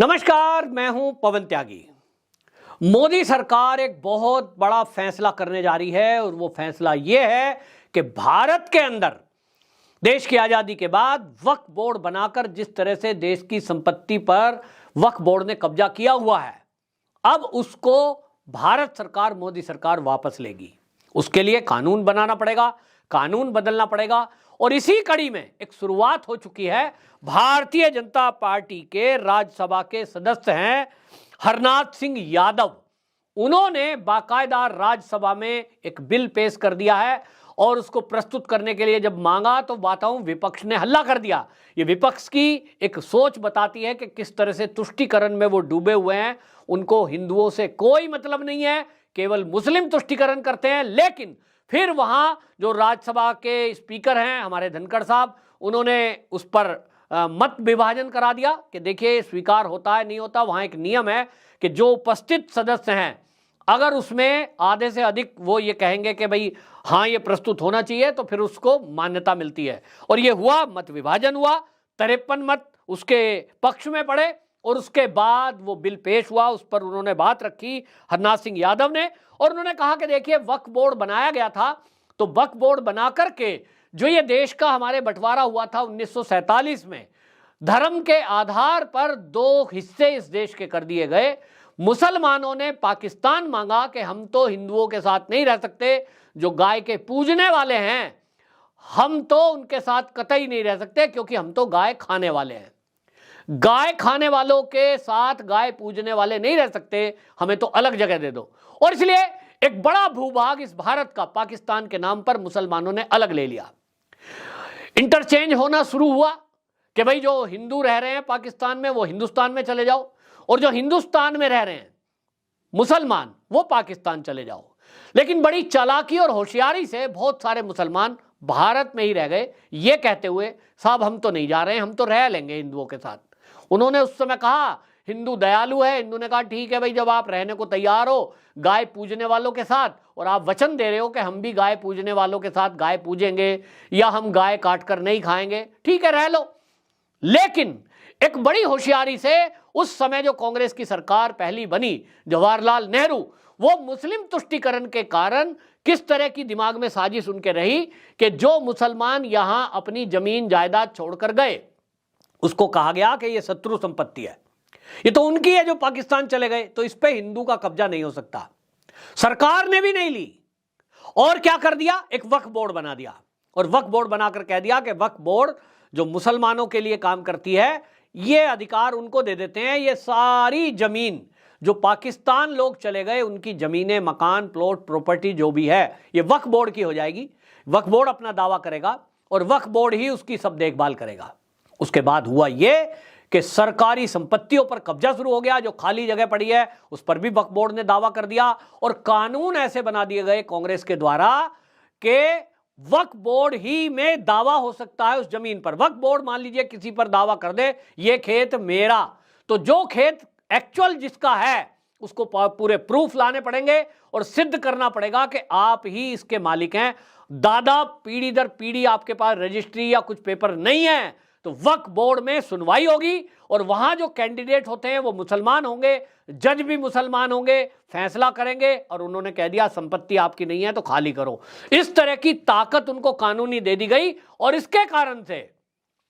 नमस्कार, मैं हूं पवन त्यागी। मोदी सरकार एक बहुत बड़ा फैसला करने जा रही है और वो फैसला ये है कि भारत के अंदर देश की आजादी के बाद वक्फ बोर्ड बनाकर जिस तरह से देश की संपत्ति पर वक्फ बोर्ड ने कब्जा किया हुआ है, अब उसको भारत सरकार, मोदी सरकार वापस लेगी। उसके लिए कानून बनाना पड़ेगा, कानून बदलना पड़ेगा। और इसी कड़ी में एक शुरुआत हो चुकी है। भारतीय जनता पार्टी के राज्यसभा के सदस्य हैं हरनाथ सिंह यादव। उन्होंने बाकायदा राज्यसभा में एक बिल पेश कर दिया है और उसको प्रस्तुत करने के लिए जब मांगा तो बताऊं, विपक्ष ने हल्ला कर दिया। ये विपक्ष की एक सोच बताती है कि किस तरह से तुष्टीकरण में वो डूबे हुए हैं। उनको हिंदुओं से कोई मतलब नहीं है, केवल मुस्लिम तुष्टीकरण करते हैं। लेकिन फिर वहां जो राज्यसभा के स्पीकर हैं हमारे धनखड़ साहब, उन्होंने उस पर मत विभाजन करा दिया कि देखिए स्वीकार होता है नहीं होता। वहां एक नियम है कि जो उपस्थित सदस्य हैं अगर उसमें आधे से अधिक वो ये कहेंगे कि भाई हाँ ये प्रस्तुत होना चाहिए तो फिर उसको मान्यता मिलती है। और ये हुआ, मत विभाजन हुआ, 53 मत उसके पक्ष में पड़े और उसके बाद वो बिल पेश हुआ। उस पर उन्होंने बात रखी हरनाथ सिंह यादव ने और उन्होंने कहा कि देखिए वक्फ बोर्ड बनाया गया था तो वक्फ बोर्ड बना करके जो ये देश का हमारे बंटवारा हुआ था 1947 में, धर्म के आधार पर 2 हिस्से इस देश के कर दिए गए। मुसलमानों ने पाकिस्तान मांगा कि हम तो हिंदुओं के साथ नहीं रह सकते, जो गाय के पूजने वाले हैं हम तो उनके साथ कतई नहीं रह सकते क्योंकि हम तो गाय खाने वाले हैं। गाय खाने वालों के साथ गाय पूजने वाले नहीं रह सकते, हमें तो अलग जगह दे दो। और इसलिए एक बड़ा भूभाग इस भारत का पाकिस्तान के नाम पर मुसलमानों ने अलग ले लिया। इंटरचेंज होना शुरू हुआ कि भाई जो हिंदू रह रहे हैं पाकिस्तान में वो हिंदुस्तान में चले जाओ और जो हिंदुस्तान में रह रहे हैं मुसलमान वो पाकिस्तान चले जाओ। लेकिन बड़ी चालाकी और होशियारी से बहुत सारे मुसलमान भारत में ही रह गए, ये कहते हुए साहब हम तो नहीं जा रहे हैं, हम तो रह लेंगे हिंदुओं के साथ। उन्होंने उस समय कहा हिंदू दयालु है, हिंदू ने कहा ठीक है भाई, जब आप रहने को तैयार हो गाय पूजने वालों के साथ और आप वचन दे रहे हो कि हम भी गाय पूजने वालों के साथ गाय पूजेंगे या हम गाय काट कर नहीं खाएंगे, ठीक है रह लो। लेकिन एक बड़ी होशियारी से उस समय जो कांग्रेस की सरकार पहली बनी, जवाहरलाल नेहरू, वो मुस्लिम तुष्टीकरण के कारण किस तरह की दिमाग में साजिश उनके रही कि जो मुसलमान यहां अपनी जमीन जायदाद छोड़कर गए उसको कहा गया कि ये शत्रु संपत्ति है, ये तो उनकी है जो पाकिस्तान चले गए, तो इस पे हिंदू का कब्जा नहीं हो सकता। सरकार ने भी नहीं ली और क्या कर दिया, एक वक्फ बोर्ड बना दिया और वक्फ बोर्ड बनाकर कह दिया कि वक्फ बोर्ड जो मुसलमानों के लिए काम करती है ये अधिकार उनको दे देते हैं। ये सारी जमीन जो पाकिस्तान लोग चले गए उनकी जमीनें, मकान, प्लॉट, प्रॉपर्टी जो भी है ये वक्फ बोर्ड की हो जाएगी। वक्फ बोर्ड अपना दावा करेगा और वक्फ बोर्ड ही उसकी सब देखभाल करेगा। उसके बाद हुआ ये कि सरकारी संपत्तियों पर कब्जा शुरू हो गया। जो खाली जगह पड़ी है उस पर भी वक्फ बोर्ड ने दावा कर दिया और कानून ऐसे बना दिए गए कांग्रेस के द्वारा कि वक्फ बोर्ड ही में दावा हो सकता है उस जमीन पर। वक्फ बोर्ड मान लीजिए किसी पर दावा कर दे ये खेत मेरा, तो जो खेत एक्चुअल जिसका है उसको पूरे प्रूफ लाने पड़ेंगे और सिद्ध करना पड़ेगा कि आप ही इसके मालिक हैं। दादा पीढ़ी दर पीढ़ी आपके पास रजिस्ट्री या कुछ पेपर नहीं है तो वक्फ बोर्ड में सुनवाई होगी और वहां जो कैंडिडेट होते हैं वो मुसलमान होंगे, जज भी मुसलमान होंगे, फैसला करेंगे और उन्होंने कह दिया संपत्ति आपकी नहीं है तो खाली करो। इस तरह की ताकत उनको कानूनी दे दी गई और इसके कारण से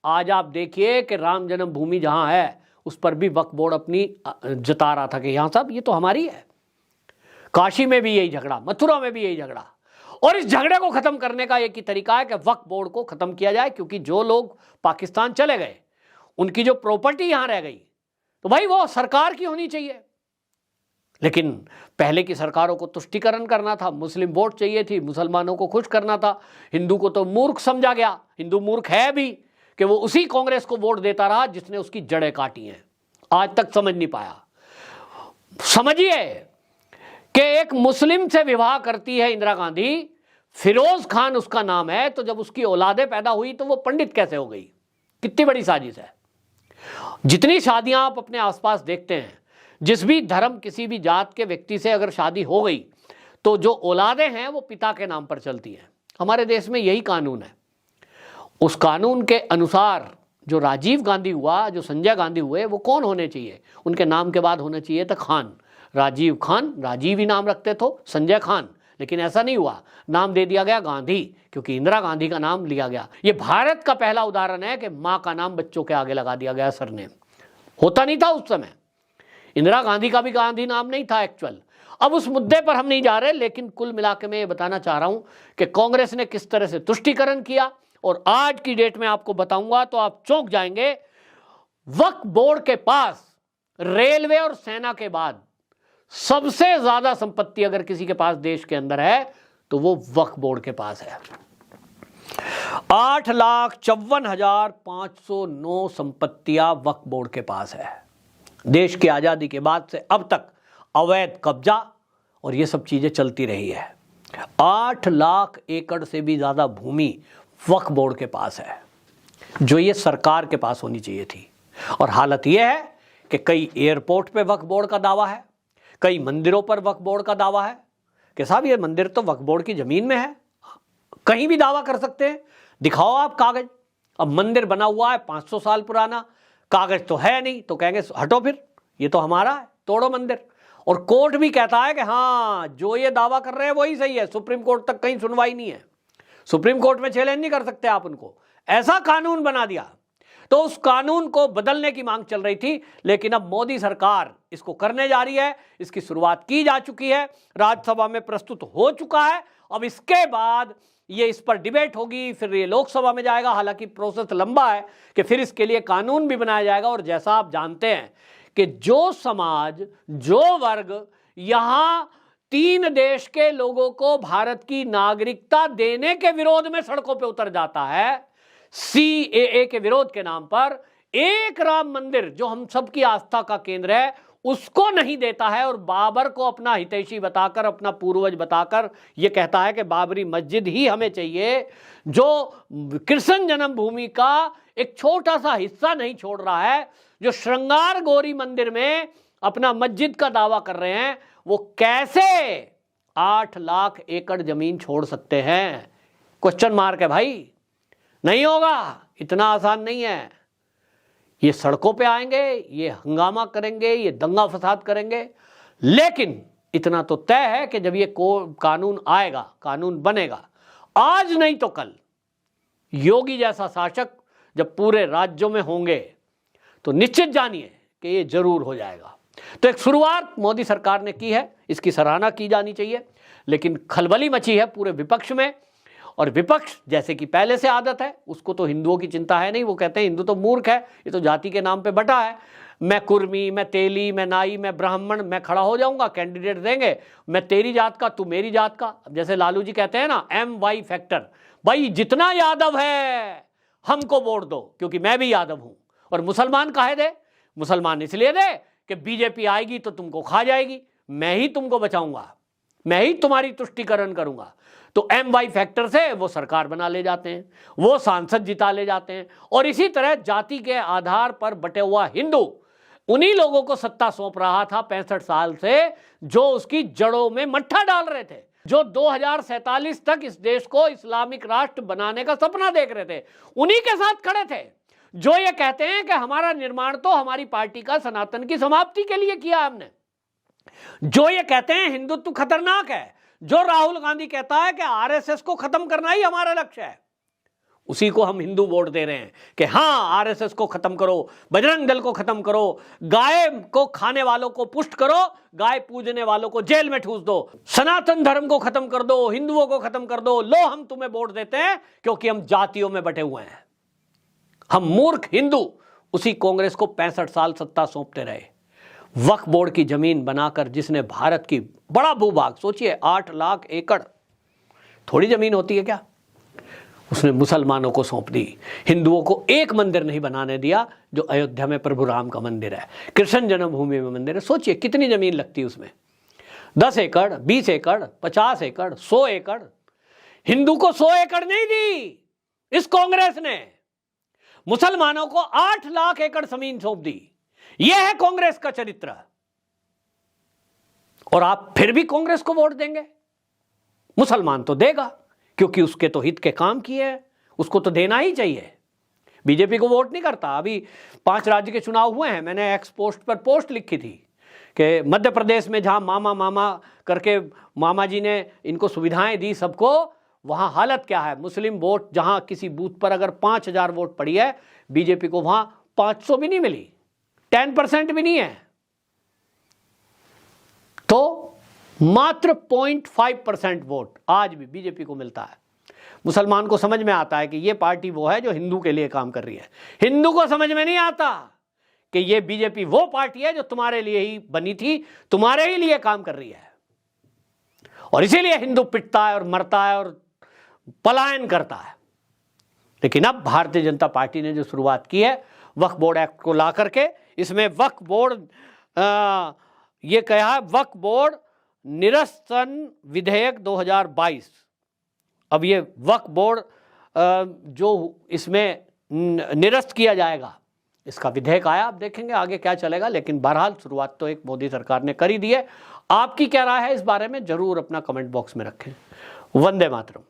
आज आप देखिए कि राम जन्मभूमि जहां है उस पर भी वक्फ बोर्ड अपनी जता रहा था कि यहां साहब ये तो हमारी है। काशी में भी यही झगड़ा, मथुरा में भी यही झगड़ा। और इस झगड़े को खत्म करने का एक ही तरीका है कि वक्फ बोर्ड को खत्म किया जाए, क्योंकि जो लोग पाकिस्तान चले गए उनकी जो प्रॉपर्टी यहां रह गई तो भाई वो सरकार की होनी चाहिए। लेकिन पहले की सरकारों को तुष्टीकरण करना था, मुस्लिम वोट चाहिए थी, मुसलमानों को खुश करना था। हिंदू को तो मूर्ख समझा गया, हिंदू मूर्ख है भी कि वो उसी कांग्रेस को वोट देता रहा जिसने उसकी जड़ें काटी हैं। आज तक समझ नहीं पाया। समझिए कि एक मुस्लिम से विवाह करती है इंदिरा गांधी, फिरोज खान उसका नाम है, तो जब उसकी औलादें पैदा हुई तो वो पंडित कैसे हो गई? कितनी बड़ी साजिश है। जितनी शादियां आप अपने आसपास देखते हैं, जिस भी धर्म किसी भी जात के व्यक्ति से अगर शादी हो गई तो जो औलादें हैं वो पिता के नाम पर चलती हैं। हमारे देश में यही कानून है। उस कानून के अनुसार जो राजीव गांधी हुआ, जो संजय गांधी हुए, वो कौन होने चाहिए? उनके नाम के बाद होना चाहिए था खान, राजीव खान, राजीव ही नाम रखते थे, संजय खान। लेकिन ऐसा नहीं हुआ, नाम दे दिया गया गांधी, क्योंकि इंदिरा गांधी का नाम लिया गया। ये भारत का पहला उदाहरण है कि मां का नाम बच्चों के आगे लगा दिया गया सरनेम। होता नहीं था उस समय, इंदिरा गांधी का भी गांधी नाम नहीं था एक्चुअल। अब उस मुद्दे पर हम नहीं जा रहे, लेकिन कुल मिला के मैं ये बताना चाह रहा हूं कि कांग्रेस ने किस तरह से तुष्टीकरण किया, और आज की डेट में आपको बताऊंगा तो आप चौंक जाएंगे। वक्फ बोर्ड के पास रेलवे और सेना के बाद सबसे ज्यादा संपत्ति अगर किसी के पास देश के अंदर है तो वो वक्फ बोर्ड के पास है। 8,54,509 संपत्तियां वक्फ बोर्ड के पास है। देश की आजादी के बाद से अब तक अवैध कब्जा और ये सब चीजें चलती रही है। 8 लाख एकड़ से भी ज्यादा भूमि वक्फ बोर्ड के पास है, जो ये सरकार के पास होनी चाहिए थी। और हालत यह है कि कई एयरपोर्ट पे वक्फ बोर्ड का दावा है, कई मंदिरों पर वक्फ बोर्ड का दावा है कि साहब ये मंदिर तो वक्फ बोर्ड की जमीन में है। कहीं भी दावा कर सकते हैं, दिखाओ आप कागज। अब मंदिर बना हुआ है 500 साल पुराना, कागज तो है नहीं, तो कहेंगे हटो फिर, ये तो हमारा है, तोड़ो मंदिर। और कोर्ट भी कहता है कि हाँ, जो ये दावा कर रहे हैं वही सही है। सुप्रीम कोर्ट तक कहीं सुनवाई नहीं है, सुप्रीम कोर्ट में चैलेंज नहीं कर सकते आप उनको। ऐसा कानून बना दिया। तो उस कानून को बदलने की मांग चल रही थी, लेकिन अब मोदी सरकार इसको करने जा रही है। इसकी शुरुआत की जा चुकी है, राज्यसभा में प्रस्तुत हो चुका है। अब इसके बाद ये इस पर डिबेट होगी, फिर ये लोकसभा में जाएगा। हालांकि प्रोसेस लंबा है कि फिर इसके लिए कानून भी बनाया जाएगा। और जैसा आप जानते हैं कि जो समाज, जो वर्ग यहां 3 देश के लोगों को भारत की नागरिकता देने के विरोध में सड़कों पे उतर जाता है, CAA के विरोध के नाम पर, एक राम मंदिर जो हम सबकी आस्था का केंद्र है उसको नहीं देता है, और बाबर को अपना हितैषी बताकर, अपना पूर्वज बताकर ये कहता है कि बाबरी मस्जिद ही हमें चाहिए, जो कृष्ण जन्मभूमि का एक छोटा सा हिस्सा नहीं छोड़ रहा है, जो श्रृंगार गौरी मंदिर में अपना मस्जिद का दावा कर रहे हैं, वो कैसे 8 लाख एकड़ जमीन छोड़ सकते हैं? क्वेश्चन मार्क है भाई। नहीं होगा, इतना आसान नहीं है। ये सड़कों पे आएंगे, ये हंगामा करेंगे, ये दंगा फसाद करेंगे, लेकिन इतना तो तय है कि जब ये कानून आएगा, कानून बनेगा, आज नहीं तो कल, योगी जैसा शासक जब पूरे राज्यों में होंगे तो निश्चित जानिए कि ये जरूर हो जाएगा। तो एक शुरुआत मोदी सरकार ने की है, इसकी सराहना की जानी चाहिए। लेकिन खलबली मची है पूरे विपक्ष में, और विपक्ष जैसे कि पहले से आदत है, उसको तो हिंदुओं की चिंता है नहीं। वो कहते हैं हिंदू तो मूर्ख है, ये तो जाति के नाम पे बटा है। मैं कुर्मी, मैं तेली, मैं नाई, मैं ब्राह्मण, मैं खड़ा हो जाऊंगा, कैंडिडेट देंगे, मैं तेरी जात का, तू मेरी जात का। अब जैसे लालू जी कहते हैं ना, MY फैक्टर, भाई जितना यादव है हमको वोट दो, क्योंकि मैं भी यादव हूं। और मुसलमान काहे दे? मुसलमान इसलिए दे कि बीजेपी आएगी तो तुमको खा जाएगी, मैं ही तुमको बचाऊंगा, मैं ही तुम्हारी तुष्टीकरण करूंगा। तो MY फैक्टर से वो सरकार बना ले जाते हैं, वो सांसद जिता ले जाते हैं। और इसी तरह जाति के आधार पर बटे हुआ हिंदू उन्हीं लोगों को सत्ता सौंप रहा था 65 साल से, जो उसकी जड़ों में मट्ठा डाल रहे थे, जो 2047 तक इस देश को इस्लामिक राष्ट्र बनाने का सपना देख रहे थे, उन्हीं के साथ खड़े थे। जो ये कहते हैं कि हमारा निर्माण तो हमारी पार्टी का सनातन की समाप्ति के लिए किया हमने, जो ये कहते हैं हिंदुत्व खतरनाक है, जो राहुल गांधी कहता है कि RSS को खत्म करना ही हमारा लक्ष्य है, उसी को हम हिंदू वोट दे रहे हैं कि हाँ RSS को खत्म करो, बजरंग दल को खत्म करो, गाय को खाने वालों को पुष्ट करो, गाय पूजने वालों को जेल में ठूस दो, सनातन धर्म को खत्म कर दो, हिंदुओं को खत्म कर दो। लो, हम तुम्हें वोट देते हैं क्योंकि हम जातियों में बटे हुए हैं। हम मूर्ख हिंदू उसी कांग्रेस को 65 साल सत्ता सौंपते रहे। वक्फ बोर्ड की जमीन बनाकर जिसने भारत की बड़ा भूभाग, सोचिए 8 लाख एकड़ थोड़ी जमीन होती है क्या, उसने मुसलमानों को सौंप दी। हिंदुओं को एक मंदिर नहीं बनाने दिया, जो अयोध्या में प्रभु राम का मंदिर है, कृष्ण जन्मभूमि में मंदिर है। सोचिए कितनी जमीन लगती है उसमें, 10 एकड़, 20 एकड़, 50 एकड़, 100 एकड़। हिंदू को 100 एकड़ नहीं दी इस कांग्रेस ने, मुसलमानों को 8 लाख एकड़ जमीन सौंप दी। यह है कांग्रेस का चरित्र। और आप फिर भी कांग्रेस को वोट देंगे? मुसलमान तो देगा, क्योंकि उसके तो हित के काम किए हैं, उसको तो देना ही चाहिए। बीजेपी को वोट नहीं करता। अभी 5 राज्य के चुनाव हुए हैं, मैंने एक्स पोस्ट पर पोस्ट लिखी थी कि मध्य प्रदेश में जहां मामा मामा करके मामा जी ने इनको सुविधाएं दी सबको, वहां हालत क्या है। मुस्लिम वोट जहां किसी बूथ पर अगर 5000 वोट पड़ी है, बीजेपी को वहां 500 भी नहीं मिली, 10% भी नहीं है। तो मात्र 0.5% वोट आज भी बीजेपी को मिलता है। मुसलमान को समझ में आता है कि यह पार्टी वो है जो हिंदू के लिए काम कर रही है। हिंदू को समझ में नहीं आता कि यह बीजेपी वो पार्टी है जो तुम्हारे लिए ही बनी थी, तुम्हारे ही लिए काम कर रही है। और इसीलिए हिंदू पिटता है और मरता है और पलायन करता है। लेकिन अब भारतीय जनता पार्टी ने जो शुरुआत की है वक्फ बोर्ड एक्ट को ला करके, इसमें वक्फ बोर्ड ये कहा है वक्फ बोर्ड निरसन विधेयक 2022। अब ये वक्फ बोर्ड जो इसमें निरस्त किया जाएगा, इसका विधेयक आया, अब देखेंगे आगे क्या चलेगा। लेकिन बहरहाल शुरुआत तो एक मोदी सरकार ने कर ही दी है। आपकी क्या राय है इस बारे में, जरूर अपना कमेंट बॉक्स में रखें। वंदे मातरम।